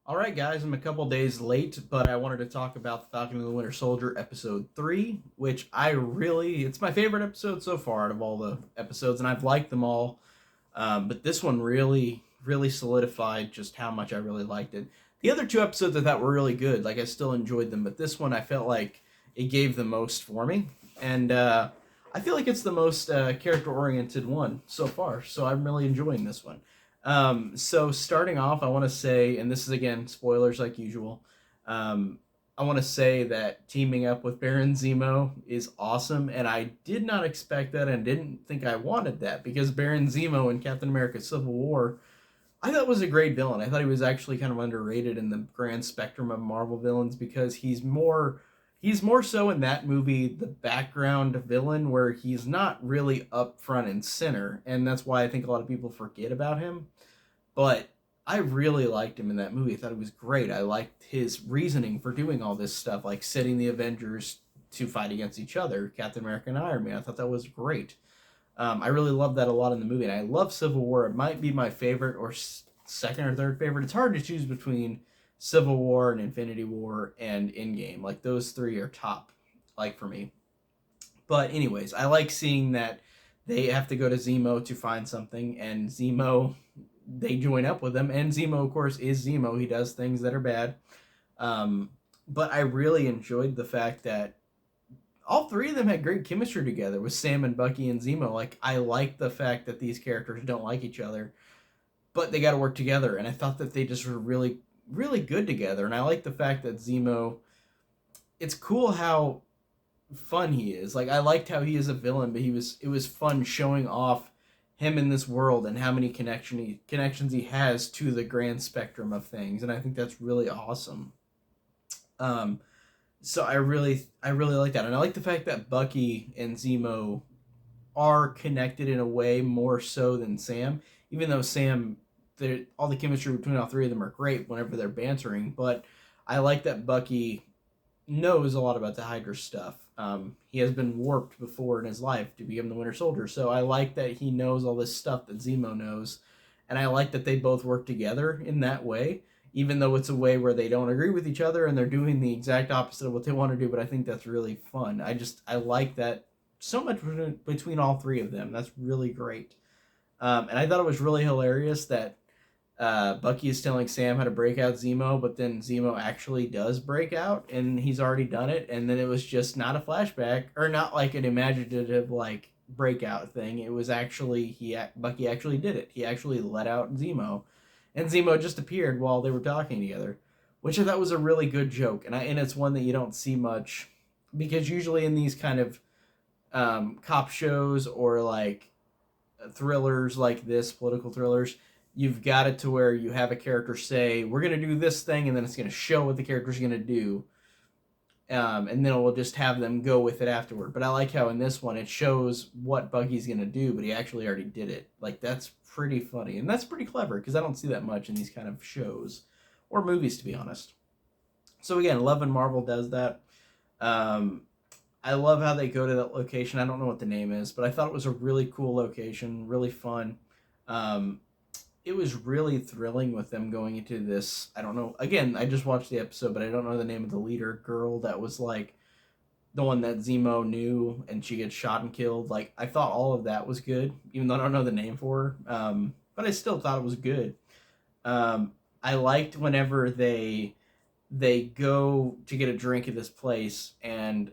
All right, guys, I'm a couple days late, but I wanted to talk about the Falcon and the Winter Soldier episode 3, which it's my favorite episode so far out of all the episodes, and I've liked them all. But this one really solidified just how much I really liked it. The other two episodes I thought were really good, like I still enjoyed them, but this one I felt like it gave the most for me. And I feel like it's the most character oriented one so far, so I'm really enjoying this one. So starting off, I want to say, and this is again spoilers like usual. Um, I want to say that teaming up with Baron Zemo is awesome, and I did not expect that, and didn't think I wanted that because Baron Zemo in Captain America: Civil War, I thought was a great villain. I thought he was actually kind of underrated in the grand spectrum of Marvel villains because he's more so in that movie the background villain where he's not really up front and center, and that's why I think a lot of people forget about him. But I really liked him in that movie. I thought it was great. I liked his reasoning for doing all this stuff, like setting the Avengers to fight against each other, Captain America and Iron Man. I thought that was great. I really love that a lot in the movie, and I love Civil War. It might be my favorite or second or third favorite. It's hard to choose between Civil War and Infinity War and Endgame. Like those three are top, like for me. But anyways, I like seeing that they have to go to Zemo to find something, and Zemo they join up with him, and Zemo of course is Zemo. He does things that are bad. Um, but I really enjoyed the fact that all three of them had great chemistry together with Sam and Bucky and Zemo. Like I like the fact that these characters don't like each other, but they got to work together, and I thought that they just were really good together. And I like the fact that Zemo. It's cool how fun he is. Like I liked how he is a villain, but it was fun showing off him in this world and how many connections he has to the grand spectrum of things, and I think that's really awesome. Um, so I really like that, and I like the fact that Bucky and Zemo are connected in a way more so than Sam, even though Sam, all the chemistry between all three of them are great whenever they're bantering, but I like that Bucky knows a lot about the Hydra stuff. He has been warped before in his life to become the Winter Soldier, so I like that he knows all this stuff that Zemo knows, and I like that they both work together in that way, even though it's a way where they don't agree with each other and they're doing the exact opposite of what they want to do. But I think that's really fun. I like that so much between all three of them. That's really great. And I thought it was really hilarious that Bucky is telling Sam how to break out Zemo, but then Zemo actually does break out, and he's already done it. And then it was just not a flashback, or not like an imaginative like breakout thing. It was actually Bucky actually did it. He actually let out Zemo, and Zemo just appeared while they were talking together, which I thought was a really good joke. And it's one that you don't see much because usually in these kind of cop shows or like thrillers like this, political thrillers, you've got it to where you have a character say, "We're gonna do this thing," and then it's gonna show what the character's gonna do, and then we'll just have them go with it afterward. But I like how in this one it shows what Buggy's gonna do, but he actually already did it. Like that's pretty funny, and that's pretty clever because I don't see that much in these kind of shows or movies, to be honest. So again, love when Marvel does that. Um, I love how they go to that location. I don't know what the name is, but I thought it was a really cool location, really fun. Um, it was really thrilling with them going into this. I don't know. Again, I just watched the episode, but I don't know the name of the leader girl that was like the one that Zemo knew, and she gets shot and killed. Like I thought all of that was good, even though I don't know the name for her. But I still thought it was good. I liked whenever they go to get a drink at this place, and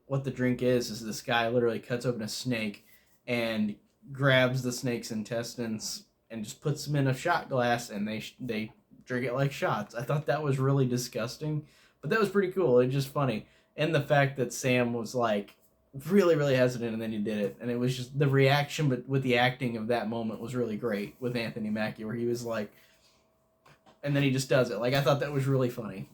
what the drink is this guy literally cuts open a snake and grabs the snake's intestines and just puts them in a shot glass, and they drink it like shots. I thought that was really disgusting, but that was pretty cool. It's just funny, and the fact that Sam was like really hesitant, and then he did it, and it was just the reaction, but with the acting of that moment was really great with Anthony Mackie, where he was like, and then he just does it. Like I thought that was really funny.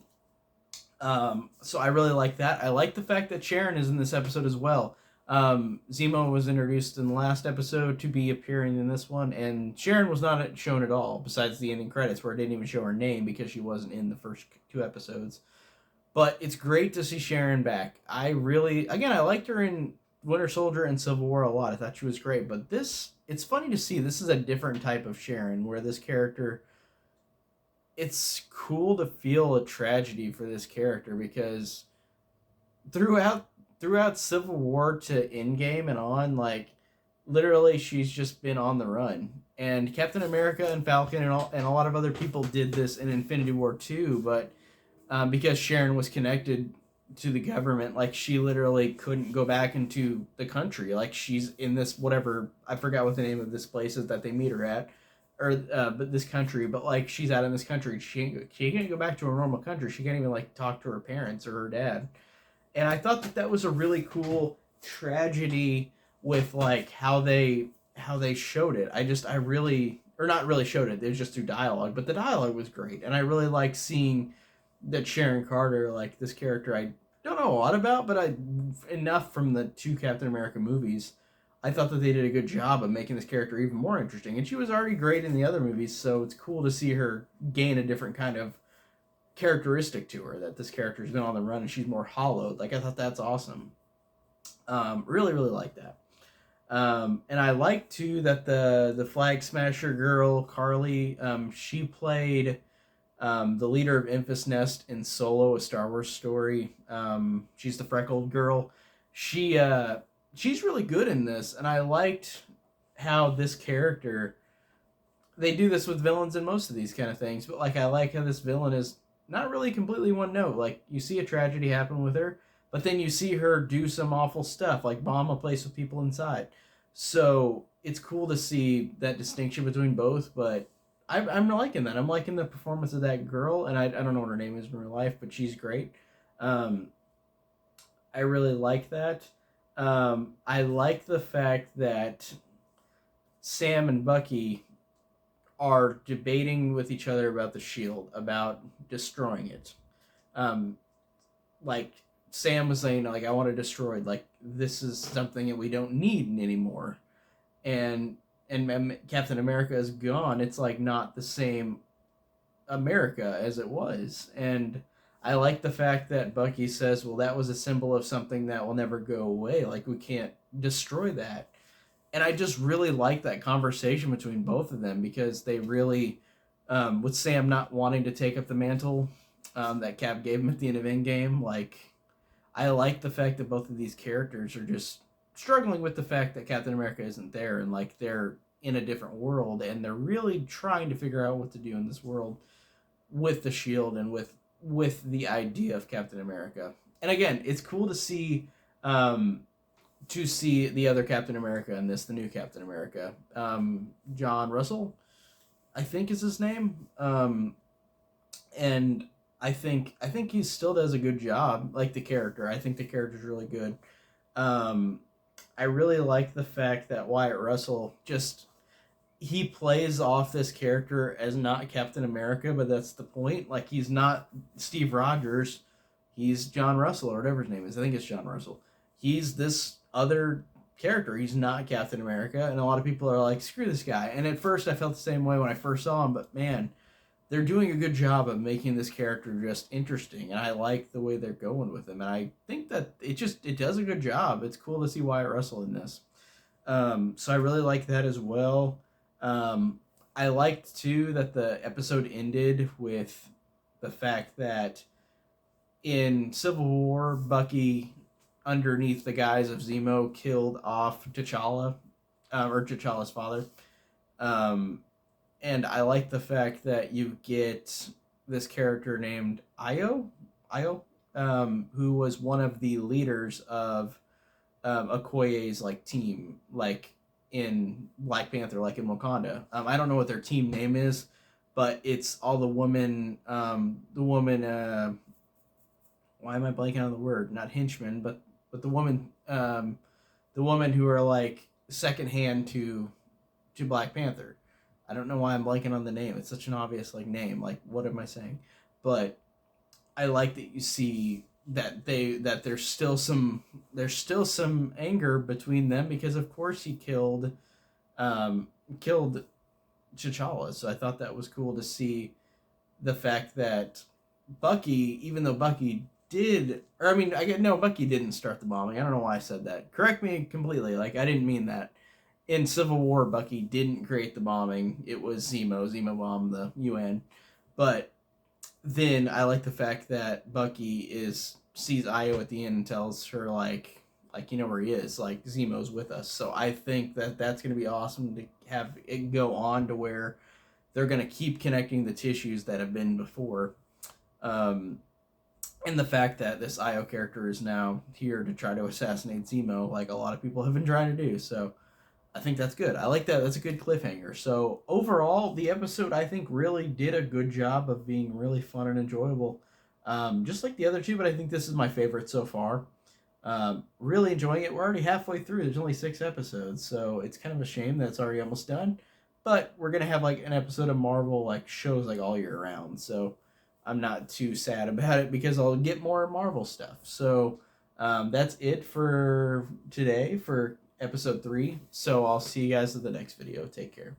So I really like that. I like the fact that Sharon is in this episode as well. Zemo was introduced in the last episode to be appearing in this one, and Sharon was not shown at all, besides the ending credits where it didn't even show her name because she wasn't in the first two episodes. But it's great to see Sharon back. I liked her in Winter Soldier and Civil War a lot. I thought she was great, but it's funny to see. This is a different type of Sharon, where this character it's cool to feel a tragedy for this character because throughout throughout Civil War to Endgame and on, like literally she's just been on the run. And Captain America and Falcon and a lot of other people did this in Infinity War too, but because Sharon was connected to the government, like she literally couldn't go back into the country. Like she's in this whatever, I forgot what the name of this place is that they meet her at, or but this country. But like she's out in this country, she can't go back to a normal country. She can't even like talk to her parents or her dad. And I thought that that was a really cool tragedy with like how they showed it. I really, or not really showed it. It was just through dialogue, but the dialogue was great, and I really like seeing that Sharon Carter, like this character, I don't know a lot about, but I enough from the two Captain America movies. I thought that they did a good job of making this character even more interesting, and she was already great in the other movies, so it's cool to see her gain a different kind of characteristic to her. That this character's been on the run and she's more hollowed. Like I thought that's awesome. Really, really like that. And I like too that the Flag Smasher girl Carly, she played the leader of Enfys Nest in Solo, a Star Wars story. She's the freckled girl. She she's really good in this, and I liked how this character. They do this with villains in most of these kind of things, but like I like how this villain is not really completely one note. Like you see a tragedy happen with her, but then you see her do some awful stuff, like bomb a place with people inside. So it's cool to see that distinction between both, but I'm liking that. I'm liking the performance of that girl, and I don't know what her name is in real life, but she's great. Um, I really like that. I like the fact that Sam and Bucky are debating with each other about the shield, about destroying it. Um, like Sam was saying, like I want to destroy it. Like this is something that we don't need anymore. And Captain America is gone. It's like not the same America as it was. And I like the fact that Bucky says, "Well, that was a symbol of something that will never go away. Like we can't destroy that." And I just really like that conversation between both of them because they really, with Sam not wanting to take up the mantle that Cap gave him at the end of Endgame, like I like the fact that both of these characters are just struggling with the fact that Captain America isn't there and like they're in a different world and they're really trying to figure out what to do in this world with the shield and with the idea of Captain America. And again, it's cool to see the other Captain America in this, the new Captain America. John Russell, I think is his name. And I think he still does a good job, like the character. I think the character's really good. Um, I really like the fact that Wyatt Russell just he plays off this character as not Captain America, but that's the point. Like he's not Steve Rogers, he's John Russell or whatever his name is. I think it's John Russell. He's this other character. He's not Captain America, and a lot of people are like, "Screw this guy." And at first, I felt the same way when I first saw him. But man, they're doing a good job of making this character just interesting, and I like the way they're going with him. And I think that it does a good job. It's cool to see Wyatt Russell in this. So I really like that as well. I liked too that the episode ended with the fact that in Civil War, Bucky, underneath the guise of Zemo, killed off T'Challa, or T'Challa's father. Um, and I like the fact that you get this character named Io, who was one of the leaders of Okoye's like team, like in Black Panther, like in Wakanda. I don't know what their team name is, but it's all the women. The woman. Why am I blanking on the word? Not henchmen, but the woman who are like second hand to Black Panther. I don't know why I'm blanking on the name. It's such an obvious like name. Like what am I saying? But I like that you see that there's still some anger between them because of course he killed T'Challa. So I thought that was cool to see the fact that Bucky, even though Bucky did, or I mean, no, Bucky didn't start the bombing. I don't know why I said that. Correct me completely. Like I didn't mean that. In Civil War, Bucky didn't create the bombing. It was Zemo. Zemo bombed the UN. But then I like the fact that Bucky sees Io at the end and tells her you know where he is, like Zemo's with us. So I think that that's going to be awesome to have it go on to where they're going to keep connecting the tissues that have been before. Um, and the fact that this Io character is now here to try to assassinate Zemo, like a lot of people have been trying to do. So I think that's good. I like that. That's a good cliffhanger. So overall, the episode I think really did a good job of being really fun and enjoyable, just like the other two. But I think this is my favorite so far. Really enjoying it. We're already halfway through. There's only 6 episodes, so it's kind of a shame that it's already almost done. But we're gonna have like an episode of Marvel like shows like all year round. So I'm not too sad about it because I'll get more Marvel stuff. So that's it for today for episode 3. So I'll see you guys in the next video. Take care.